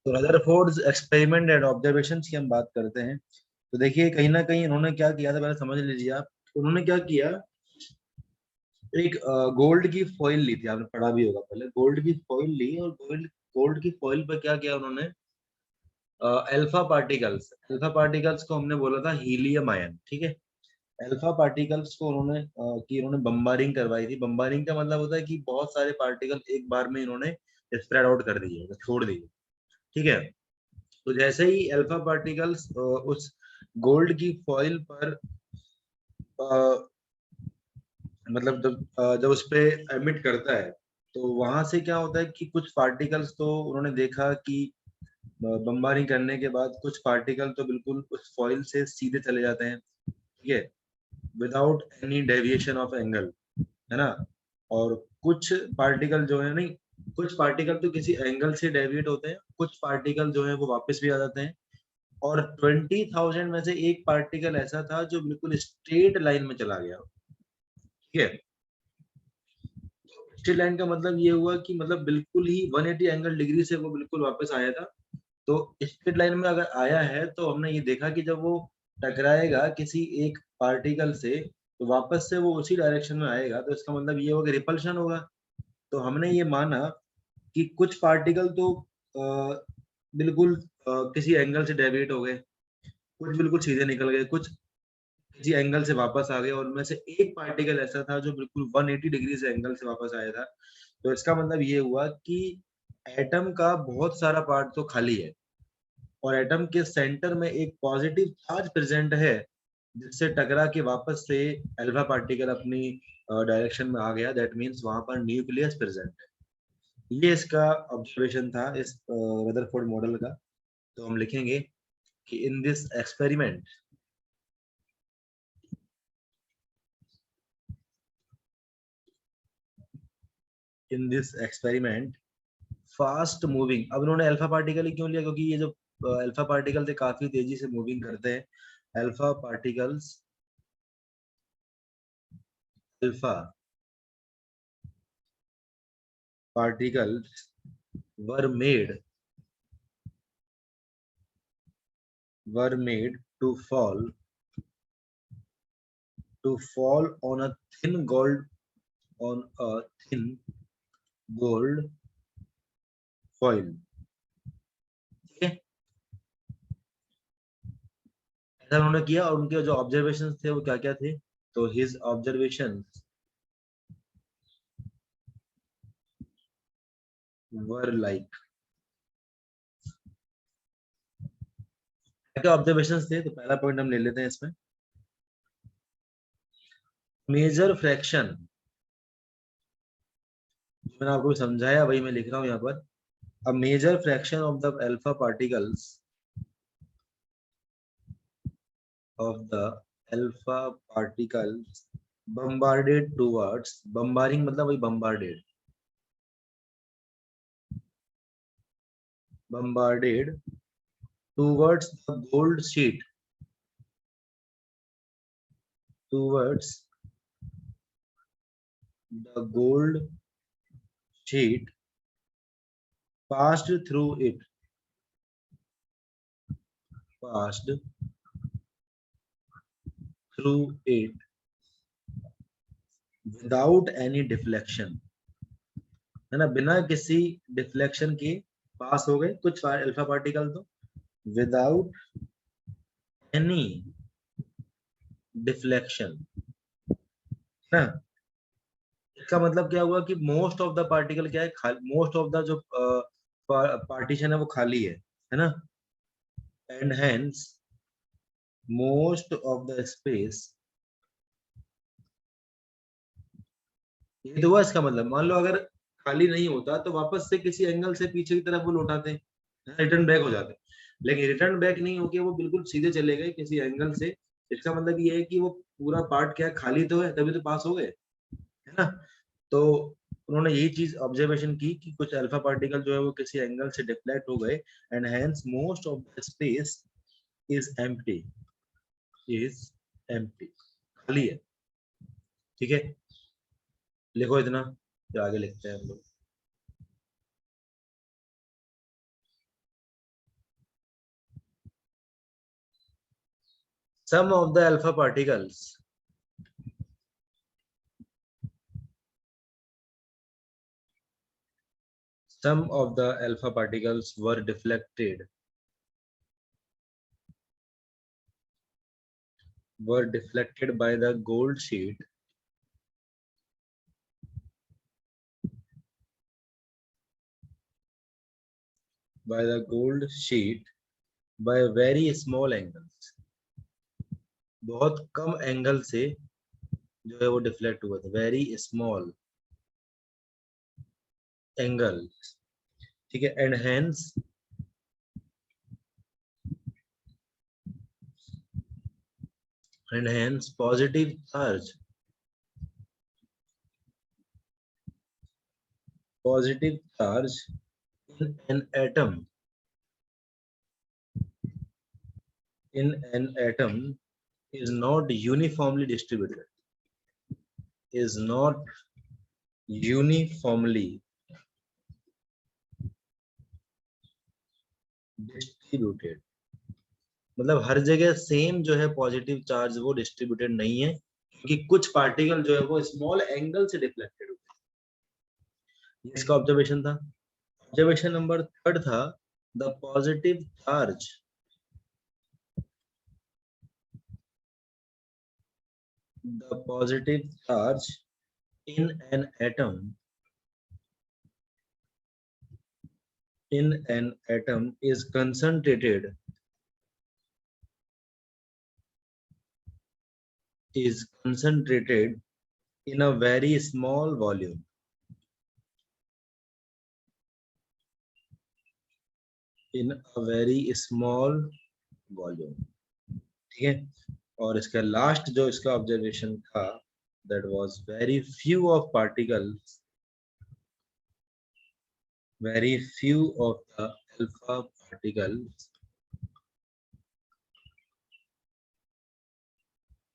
तो Rutherford's experiment and observations की हम बात करते हैं। तो देखिए कहीं ना कहीं इन्होंने क्या किया था, पहले समझ लीजिए आप। उन्होंने क्या किया, एक गोल्ड की फॉइल ली थी, आपने पढ़ा भी होगा पहले। गोल्ड की फॉइल ली और गोल्ड गोल्ड की फॉइल पर क्या किया उन्होंने, अल्फा पार्टिकल्स को हमने बोला था हीलियम आयन, ठीक है। अल्फा पार्टिकल्स को उन्होंने बम्बारिंग करवाई थी। बम्बारिंग का मतलब होता है कि बहुत सारे पार्टिकल एक बार में इन्होंने स्प्रेड आउट कर दिए, छोड़ दिए, ठीक है। तो जैसे ही अल्फा पार्टिकल्स उस गोल्ड की फॉइल पर अ, मतलब जब उस पे एमिट करता है, तो वहां से क्या होता है कि कुछ पार्टिकल्स तो उन्होंने देखा कि बमबारिंग करने के बाद कुछ पार्टिकल तो बिल्कुल उस फॉइल से सीधे चले जाते हैं, ठीक है, without any deviation of angle, है ना। और कुछ पार्टिकल जो है, नहीं, कुछ पार्टिकल तो किसी एंगल से डेविएट होते हैं, कुछ पार्टिकल जो है वो वापस भी आ जाते हैं। और 20,000 में से एक पार्टिकल ऐसा था जो बिल्कुल स्ट्रेट लाइन में चला गया, ठीक है। स्ट्रेट लाइन का मतलब ये हुआ कि मतलब बिल्कुल ही 180 एंगल डिग्री से वो बिल्कुल वापस आया था। तो स्ट्रेट लाइन में अगर आया है तो हमने ये देखा कि जब वो टकराएगा किसी एक पार्टिकल से, तो वापस से वो उसी डायरेक्शन में आएगा, तो इसका मतलब ये होगा रिपल्शन होगा। तो हमने ये माना कि कुछ पार्टिकल तो बिल्कुल किसी एंगल से डेविएट हो गए, कुछ बिल्कुल सीधे निकल गए, कुछ किसी एंगल से वापस आ गए, और उनमें से एक पार्टिकल ऐसा था जो बिल्कुल 180 डिग्री से एंगल से वापस आया था। तो इसका मतलब ये हुआ कि एटम का बहुत सारा पार्ट तो खाली है, और एटम के सेंटर में एक पॉजिटिव चार्ज प्रेजेंट है, जिससे टकरा के वापस से अल्फा पार्टिकल अपनी डायरेक्शन में आ गया। दैट मीन्स वहां पर न्यूक्लियस प्रेजेंट है। ये इसका ऑब्जर्वेशन था इस रदरफोर्ड मॉडल का। तो हम लिखेंगे कि in this experiment fast moving, अब इन्होंने अल्फा पार्टिकल ही क्यों लिया, क्योंकि ये जो अल्फा पार्टिकल थे काफी तेजी से मूविंग करते हैं। Alpha particles alpha particles were made were made to fall on a thin gold on a thin gold foil, ठीक है। ऐसा उन्होंने किया, और उनके जो ऑब्जर्वेशन थे वो क्या क्या थे। तो हिज ऑब्जर्वेशन वर लाइक, क्या ऑब्जर्वेशन थे। तो पहला पॉइंट हम ले लेते हैं इसमें, मेजर फ्रैक्शन। मैंने आपको समझाया वही मैं लिख रहा हूँ यहाँ पर। A major fraction of the alpha particles of the alpha particles bombarded towards, bombarding मतलब वही bombarded towards the gold sheet, towards the gold sheet, passed through it, passed through it without any deflection, है ना, बिना किसी deflection के पास हो गए कुछ अल्फा पार्टिकल तो, विदाउट एनी डिफ्लेक्शन, है ना। इसका मतलब क्या हुआ कि मोस्ट ऑफ द पार्टिकल क्या है, मोस्ट ऑफ द जो पार्टीशन है वो खाली है ना। And hence most of the space, ये तो हुआ इसका मतलब। मान लो अगर खाली नहीं होता तो वापस से किसी एंगल से पीछे की तरफ वो लौटाते, रिटर्न बैक हो जाते। लेकिन रिटर्न बैक नहीं होके वो बिल्कुल सीधे चले गए किसी एंगल से। इसका मतलब ये है कि वो पूरा पार्ट क्या है, खाली तो है, तभी तो पास हो गए, है ना। तो उन्होंने यही चीज ऑब्जर्वेशन की कि कुछ अल्फा पार्टिकल जो है वो किसी एंगल से डिफ्लेक्ट हो गए, and hence most of the space is empty, is empty, खाली है, ठीक है। लिखो इतना, फिर आगे लिखते हैं हम लोग। Some of the alpha particles were deflected by the gold sheet by very small angles. बहुत कम एंगल से जो है वो डिफ्लेक्ट हुआ था, वेरी स्मॉल एंगल, ठीक है। And hence positive charge in an atom is not uniformly distributed, is not uniformly distributed, मतलब हर जगह सेम जो है पॉजिटिव चार्ज वो डिस्ट्रीब्यूटेड नहीं है, क्योंकि कुछ पार्टिकल जो है वो स्मॉल एंगल से डिफ्लेक्टेड होते हैं। इसका ऑब्जर्वेशन था। ऑब्जर्वेशन नंबर 3 था the positive charge in an atom is concentrated in a very small volume, ठीक है। और इसका लास्ट जो इसका ऑब्जर्वेशन था, that was very few of the alpha particles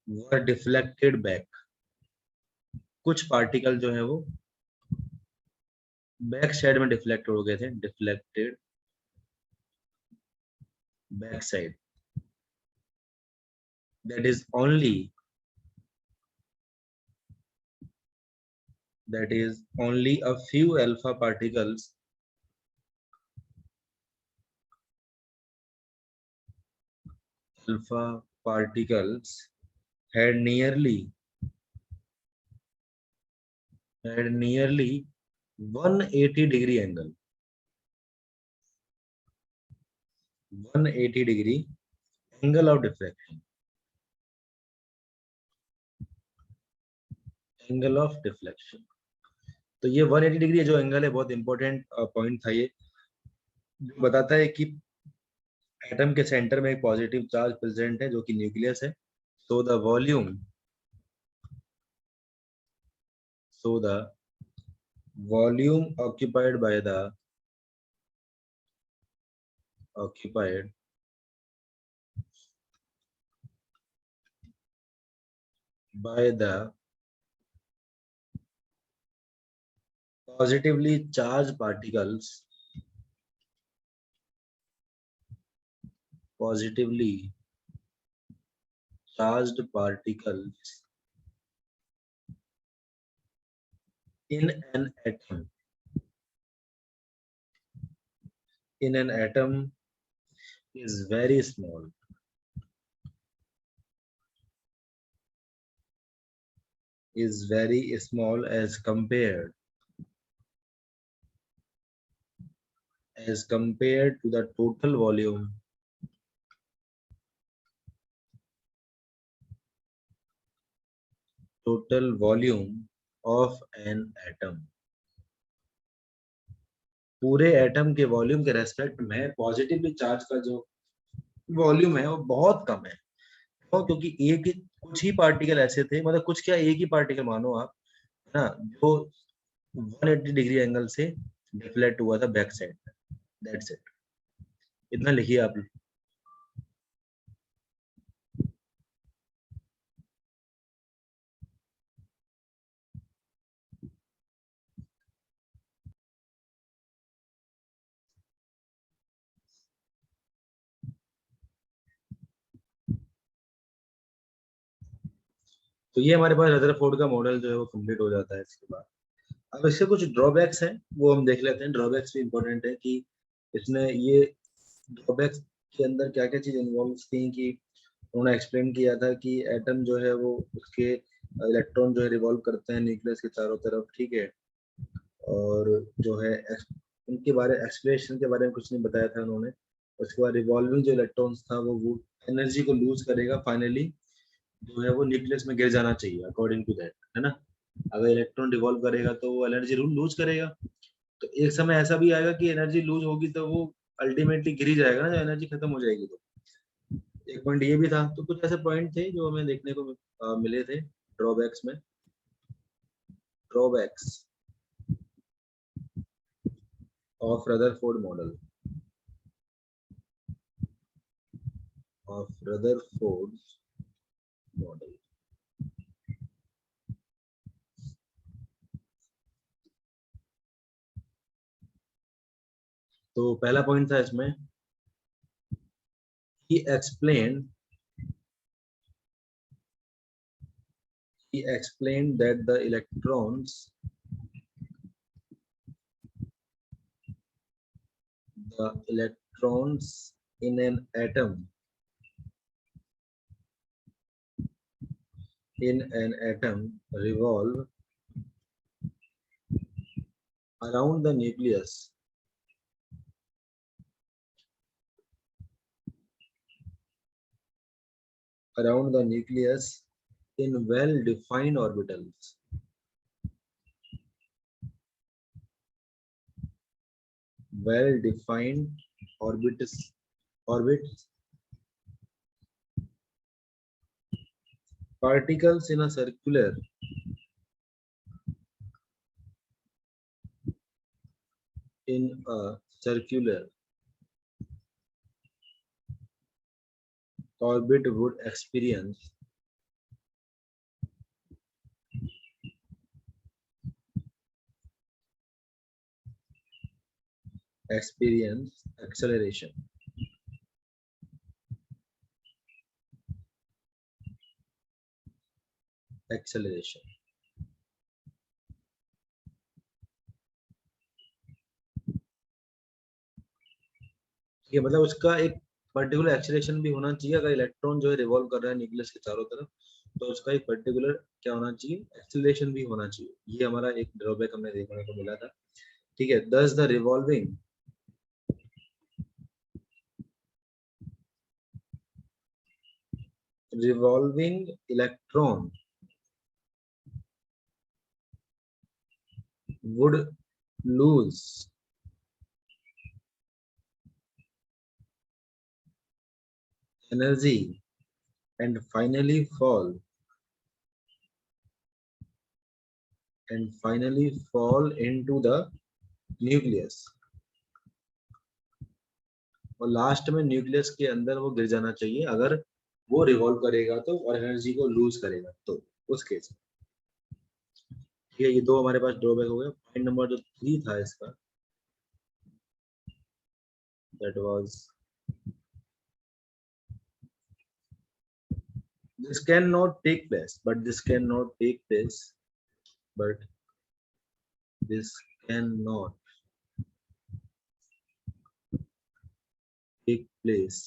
were deflected back. कुछ पार्टिकल जो है वो बैक साइड में डिफ्लेक्ट हो गए थे, deflected back side. that is only a few alpha particles had nearly 180 degree angle, 180 degree angle of deflection, तो ये 180 डिग्री जो एंगल है बहुत इंपॉर्टेंट पॉइंट था, ये जो बताता है कि एटम के सेंटर में एक पॉजिटिव चार्ज प्रेजेंट है जो कि न्यूक्लियस है। so the volume occupied by the positively charged particles in an atom is very small, as compared to the total volume of an atom। पूरे एटम के volume के respect में positively charge का जो वॉल्यूम है वो बहुत कम है, क्योंकि कुछ ही पार्टिकल ऐसे थे, मतलब कुछ क्या एक ही पार्टिकल मानो आप, है ना, जो 180 डिग्री एंगल से डिफ्लेक्ट हुआ था बैक साइड। दैट्स इट, इतना लिखिए आप। तो ये हमारे पास रदरफोर्ड का मॉडल जो है वो कंप्लीट हो जाता है। इसके बाद अब इसके कुछ ड्रॉबैक्स हैं, वो हम देख लेते हैं। ड्रॉबैक्स भी इंपॉर्टेंट है कि इसमें ये ड्रॉबैक्स के अंदर क्या क्या चीज इन्वॉल्व थी, कि उन्होंने एक्सप्लेन किया था कि एटम जो है वो उसके इलेक्ट्रॉन जो है रिवॉल्व करते हैं न्यूक्लियस के चारों तरफ, ठीक है। और जो है उनके बारे एक्सप्लेनेशन के बारे में कुछ नहीं बताया था उन्होंने। उसके बाद रिवॉल्विंग जो इलेक्ट्रॉन्स था वो एनर्जी को लूज करेगा, फाइनली जो है वो न्यूक्लियस में गिर जाना चाहिए अकॉर्डिंग टू दैट, है ना। अगर इलेक्ट्रॉन रिवॉल्व करेगा तो वो एनर्जी लूज करेगा। तो एक समय ऐसा भी आएगा कि एनर्जी लूज होगी तो वो अल्टीमेटली गिर ही जाएगा ना, जब एनर्जी खत्म हो जाएगी तो। एक पॉइंट ये भी था। तो कुछ ऐसे पॉइंट थे जो हमें देखने को मिले थे ड्रॉबैक्स में। Drawbacks of Rutherford model, of Rutherford model. तो पहला पॉइंट था इसमें, he explained he explained that the electrons in an atom revolve around the nucleus in well-defined orbitals. Well-defined orbits, particles in a circular orbit would experience acceleration. ये मतलब उसका एक particular acceleration भी होना चाहिए। अगर इलेक्ट्रॉन जो है रिवॉल्व कर रहा है न्यूक्लियस के चारों तरफ, तो उसका एक पर्टिकुलर क्या होना चाहिए, एक्सीलरेशन भी होना चाहिए। ये हमारा एक ड्रॉबैक हमें देखने को मिला था, ठीक है। दस the revolving electron would lose energy and finally fall into the nucleus, और लास्ट में न्यूक्लियस के अंदर वो गिर जाना चाहिए अगर वो रिवॉल्व करेगा तो, और एनर्जी को लूज करेगा तो, उस केस में। ये दो हमारे पास ड्रॉबैक हो गए। पॉइंट नंबर जो 3 था इसका, that was this cannot take place but this cannot take place but this cannot take place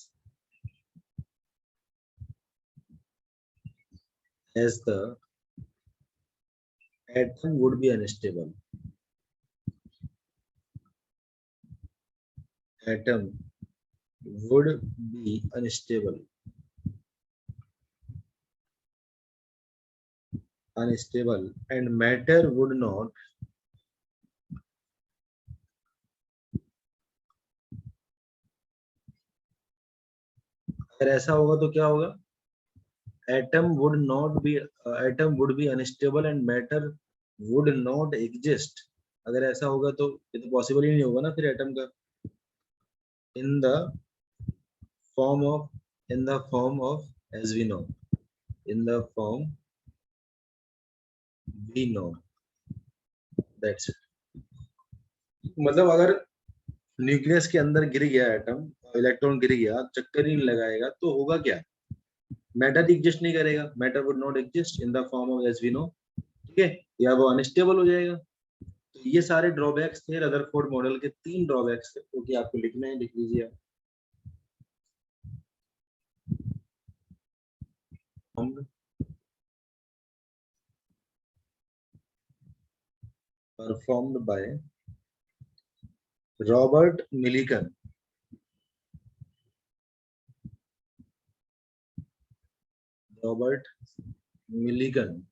as the atom would be unstable. Atom would be unstable and matter would not अगर ऐसा होगा तो क्या होगा, atom would be unstable and matter would not exist। अगर ऐसा होगा तो ये तो पॉसिबल ही नहीं होगा ना फिर एटम का। in the form of as we know, in the form we know, that's it। मतलब अगर न्यूक्लियस के अंदर गिर गया एटम, इलेक्ट्रॉन गिर गया, चक्कर ही नहीं लगाएगा तो होगा क्या, मैटर एग्जिस्ट नहीं करेगा, matter would not exist in the form of as we know, ठीक है, या वो अनस्टेबल हो जाएगा। तो ये सारे ड्रॉबैक्स थे रदरफोर्ड मॉडल के, 3 ड्रॉबैक्स थे जो कि आपको लिखना है, लिख लीजिए आप। Performed by Robert Millikan, Robert Millikan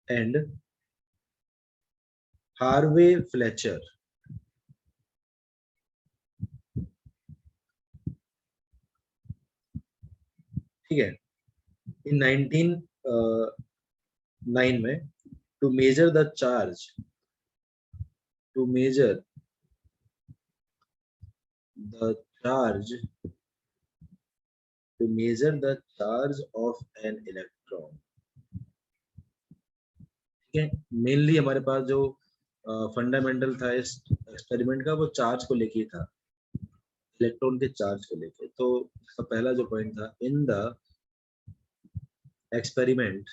and Harvey Fletcher, ठीक है, इन 1909 में, to measure the charge, to measure the charge, to measure the charge of an electron, ठीक है। मेनली हमारे पास जो फंडामेंटल था इस एक्सपेरिमेंट का, वो चार्ज को लेके था, इलेक्ट्रॉन के चार्ज को लेके। तो इसका पहला जो पॉइंट था, in the experiment,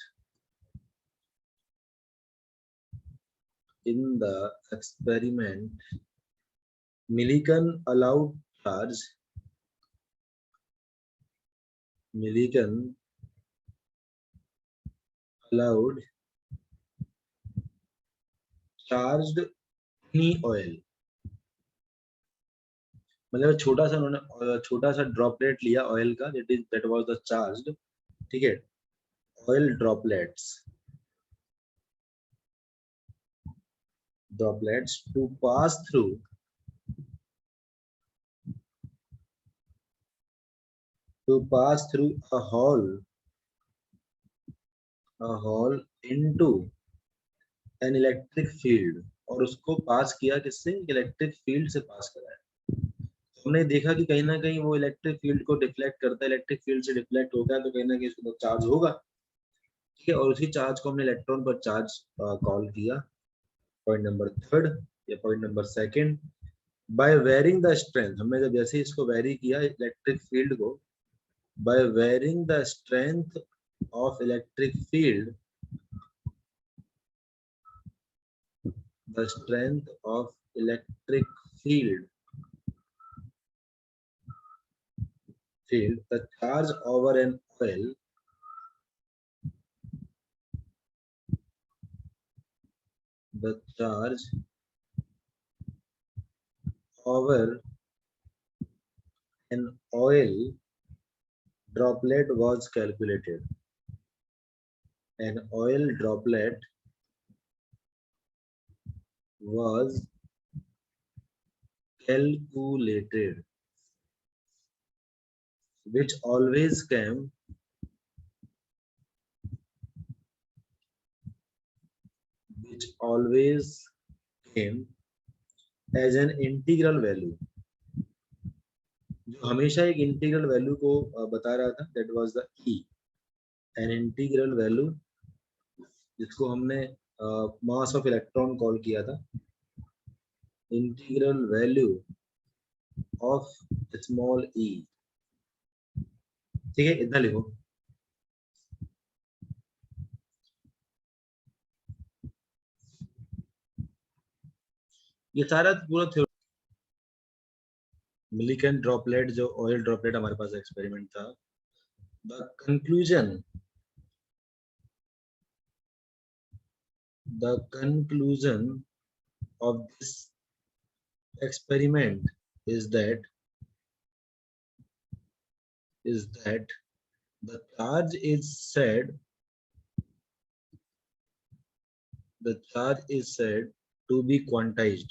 in the experiment Millikan allowed charge, Millikan allowed charged any oil, मतलब छोटा सा उन्होंने छोटा सा ड्रॉपलेट लिया ऑयल का, दैट वाज द चार्ज्ड, ठीक है, oil droplets, droplets to pass through a hole into an electric field, और उसको पास किया किससे, इलेक्ट्रिक फील्ड से पास कराया। हमने देखा कि कहीं ना कहीं वो इलेक्ट्रिक फील्ड को डिफ्लेक्ट करता है, इलेक्ट्रिक फील्ड से डिफ्लेक्ट होता है, तो कहीं ना कहीं उसको चार्ज होगा, ठीक है, और उसी चार्ज को हमने इलेक्ट्रॉन पर चार्ज कॉल किया। पॉइंट नंबर थर्ड या point number second, by varying the strength, हमने जब जैसे इसको वेरी किया इलेक्ट्रिक फील्ड को, by varying the strength of electric field, the strength of electric field, the charge over an oil, the charge over an oil droplet was calculated. An oil droplet was calculated, which always came as an integral value, जो हमेशा एक integral value को बता रहा था, that was the E, an integral value, जिसको हमने mass of electron call किया था, इंटीग्रल वैल्यू ऑफ स्मॉल ई, ठीक है, इतना लिखो। ये सारा पूरा मिलिकन ड्रॉपलेट, जो ऑयल ड्रॉपलेट हमारे पास एक्सपेरिमेंट था, the conclusion of this experiment is that the charge is said to be quantized,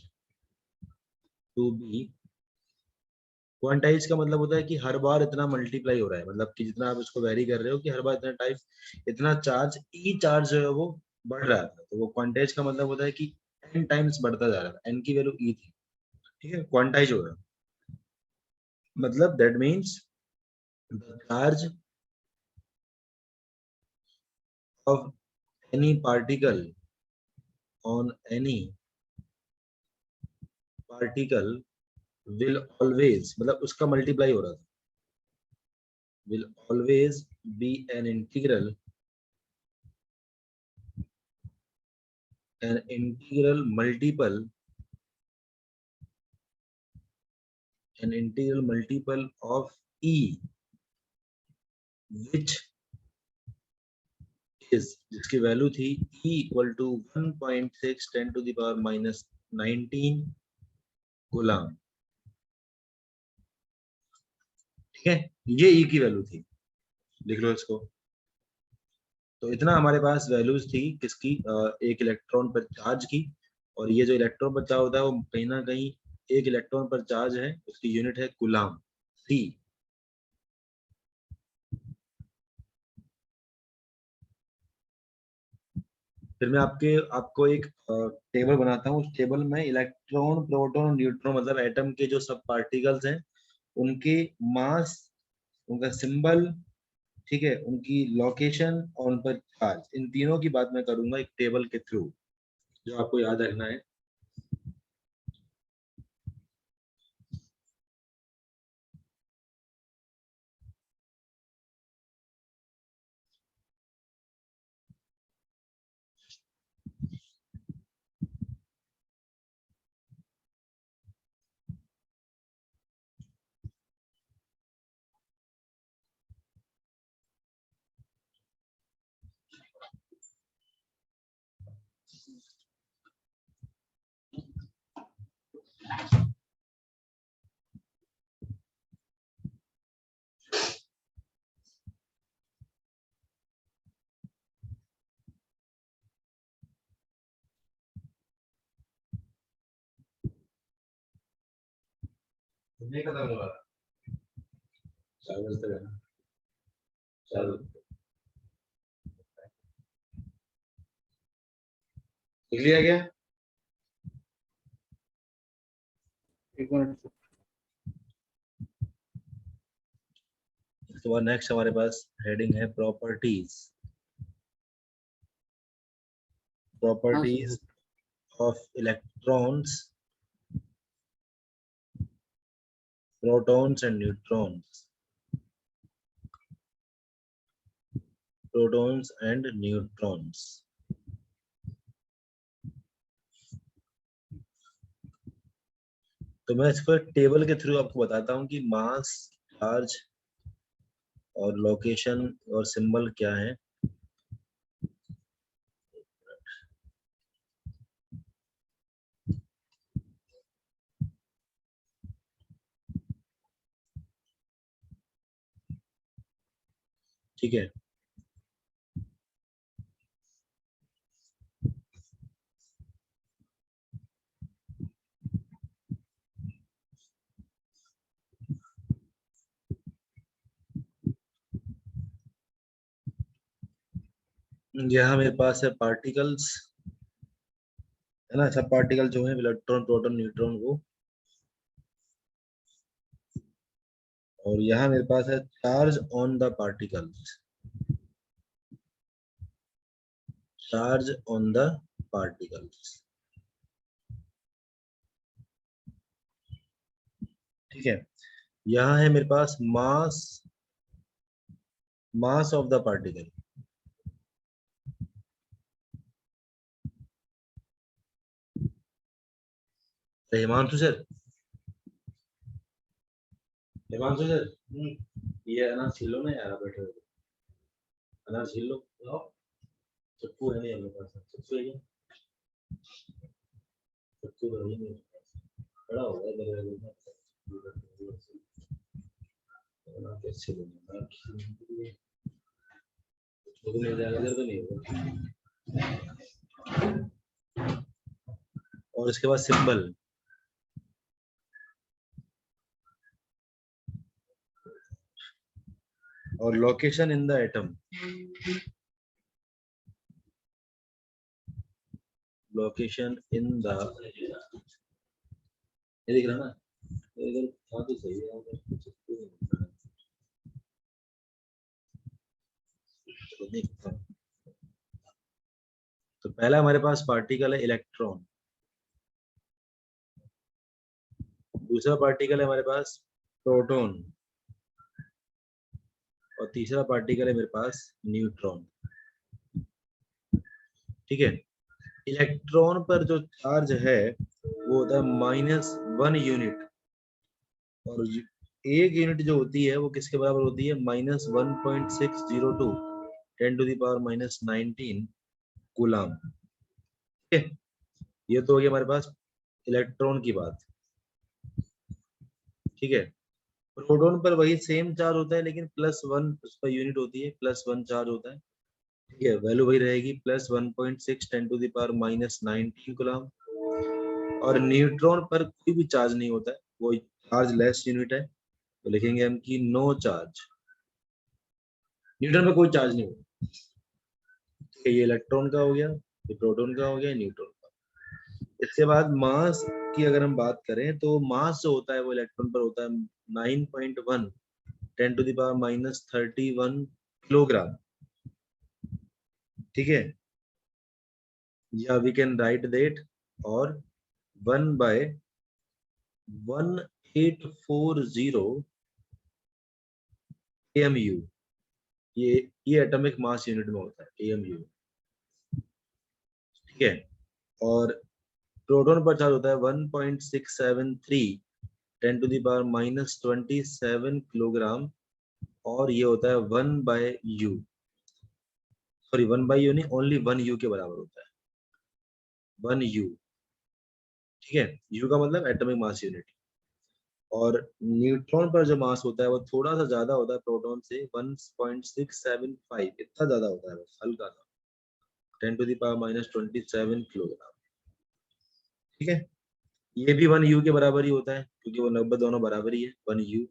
का मतलब होता है कि हर बार इतना मल्टीप्लाई हो रहा है, मतलब कि जितना आप इसको वेरी कर रहे हो कि हर बार इतना टाइप इतना चार्ज, ई चार्ज जो है वो बढ़ रहा था, तो वो क्वांटाइज का मतलब होता है कि n टाइम्स बढ़ता जा रहा था, n की वैल्यू ई थी, ठीक है, क्वांटाइज हो रहा, मतलब that means the charge of any particle on any particle will always मतलब उसका मल्टीप्लाई हो रहा था, will always be an integral multiple, an integral multiple of e, which is, जिसकी वैल्यू थी e equal to 1.6 10 to the power minus 19 coulomb. ठीक है, ये e की वैल्यू थी, लिख लो इसको। तो इतना हमारे पास वैल्यूज थी किसकी, एक इलेक्ट्रॉन पर चार्ज की, और ये जो इलेक्ट्रॉन पर चार्ज होता है वो कहीं ना कहीं एक इलेक्ट्रॉन पर चार्ज है, उसकी यूनिट है कूलाम सी। फिर मैं आपको एक टेबल बनाता हूँ, उस टेबल में इलेक्ट्रॉन प्रोटॉन और न्यूट्रॉन मतलब एटम के जो सब पार्टिकल्स हैं उनके मास, उनका सिंबल, ठीक है, उनकी लोकेशन और उन पर चार्ज, इन तीनों की बात मैं करूंगा एक टेबल के थ्रू, जो आपको याद रखना है। नहीं खत्म हुआ, 4 बजे तक है ना, 4 बजे लिख लिया गया। एक मिनट। उसके बाद नेक्स्ट हमारे पास हेडिंग है properties, properties of electrons, protons and neutrons, protons and neutrons. तो मैं इसको एक टेबल के थ्रू आपको बताता हूँ कि मास, चार्ज और लोकेशन और सिंबल क्या है। ठीक है, यहाँ मेरे पास है पार्टिकल्स, है ना, सब पार्टिकल जो है इलेक्ट्रॉन प्रोटॉन न्यूट्रॉन वो, और यहाँ मेरे पास है charge on the particles, charge on the particles. ठीक है, यहाँ है मेरे पास mass, mass of the particle. Himanshu sir, Himanshu sir, ये अनाज छील लो ना यार, बैठे हुए अनाज छील लो, लाओ, चक्कू है नहीं अपने पास, चक्कू है क्या? चक्कू तो है नहीं, खड़ा हो गया मेरे में, अनाज कैसे लूंगा, तो नहीं जाएगा, इधर तो नहीं होगा। और इसके बाद सिंबल, और location in the atom, location in the, ये दिख रहा ना, इधर था तो सही है, उधर चक्कू नहीं दिख रहा। तो देखता हूँ। तो पहला हमारे पास पार्टिकल है इलेक्ट्रॉन, दूसरा पार्टिकल है हमारे पास प्रोटॉन और तीसरा पार्टिकल है मेरे पास न्यूट्रॉन। ठीक है, इलेक्ट्रॉन पर जो चार्ज है वो होता है -1 यूनिट, और एक यूनिट जो होती है वो किसके बराबर होती है? -1.602 10⁻⁻19 कूलाम। ठीक है, ये तो हो गया हमारे पास इलेक्ट्रॉन की बात। ठीक है, प्रोटॉन पर वही सेम चार्ज होता है लेकिन +1 उसका यूनिट होती है, +1 चार्ज होता है। ठीक है, वैल्यू वही रहेगी +1.6 10⁻⁻19 कूलाम। और न्यूट्रॉन पर कोई भी चार्ज नहीं होता है, वो चार्ज लेस यूनिट है, तो लिखेंगे हम कि नो चार्ज। न्यूट्रॉन पर कोई चार्ज नहीं होता। ठीक है, ये इलेक्ट्रॉन का हो गया, ये प्रोटॉन का हो गया, न्यूट्रॉन का। इसके बाद मास की अगर हम बात करें तो मास जो होता है वो इलेक्ट्रॉन पर होता है 9.1 10⁻⁻31 किलोग्राम। ठीक है, या वी कैन राइट दैट और 1/1840 AMU, ये एटॉमिक मास यूनिट में होता है AMU। ठीक है, और प्रोटॉन पर चार्ज होता है 1.673 10⁻⁻27 किलोग्राम, और ये होता है 1/U, सॉरी 1/U नहीं, ओनली 1U के बराबर होता है, 1U। ठीक है, U का मतलब एटॉमिक मास यूनिट। और न्यूट्रॉन पर जो मास होता है वो थोड़ा सा ज्यादा होता है प्रोटॉन से, 1.675, इतना ज्यादा होता है, बस हल्का सा, 10⁻⁻27 किलोग्राम। ठीक है, ये भी 1U के बराबर ही होता है क्योंकि वो लगभग दोनों बराबर ही है, 1U।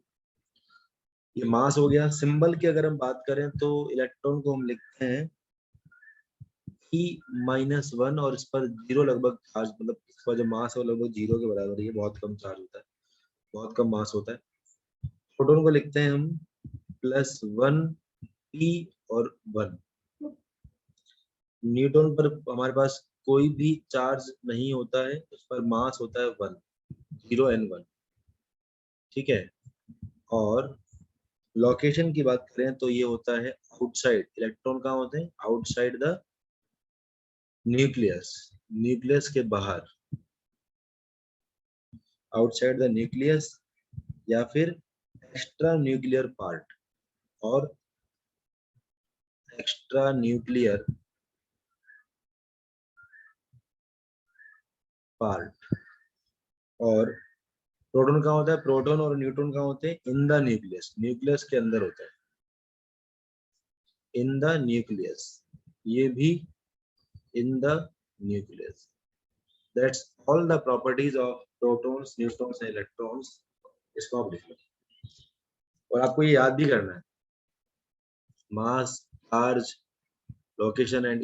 ये मास हो गया। सिंबल की अगर हम बात करें तो इलेक्ट्रॉन को हम लिखते हैं E-1, और इस पर जीरो लगभग चार्ज, मतलब इसका जो मास है वो लगभग जीरो के बराबर ही है, बहुत कम चार्ज होता है, बहुत कम मास होता है। प्रोटॉन को लिखते हैं हम +1 P और 1। न्यूट्रॉन पर हमारे पास कोई भी चार्ज नहीं होता है, उस पर मास होता है 1, 0 and 1। ठीक है, और लोकेशन की बात करें तो ये होता है आउटसाइड, इलेक्ट्रॉन कहाँ होते हैं? आउटसाइड द न्यूक्लियस, न्यूक्लियस के बाहर, आउटसाइड द न्यूक्लियस, या फिर एक्स्ट्रा न्यूक्लियर पार्ट, और एक्स्ट्रा न्यूक्लियर पार्ट। और प्रोटॉन कहाँ होता है? प्रोटॉन और न्यूट्रॉन कहाँ होते हैं? इन द न्यूक्लियस, न्यूक्लियस के अंदर होता है, इन द न्यूक्लियस। ये भी in the nucleus. That's all the properties of protons, neutrons and electrons. इसको आप लिख लो, और आपको ये याद भी करना है, मास, चार्ज, लोकेशन एंड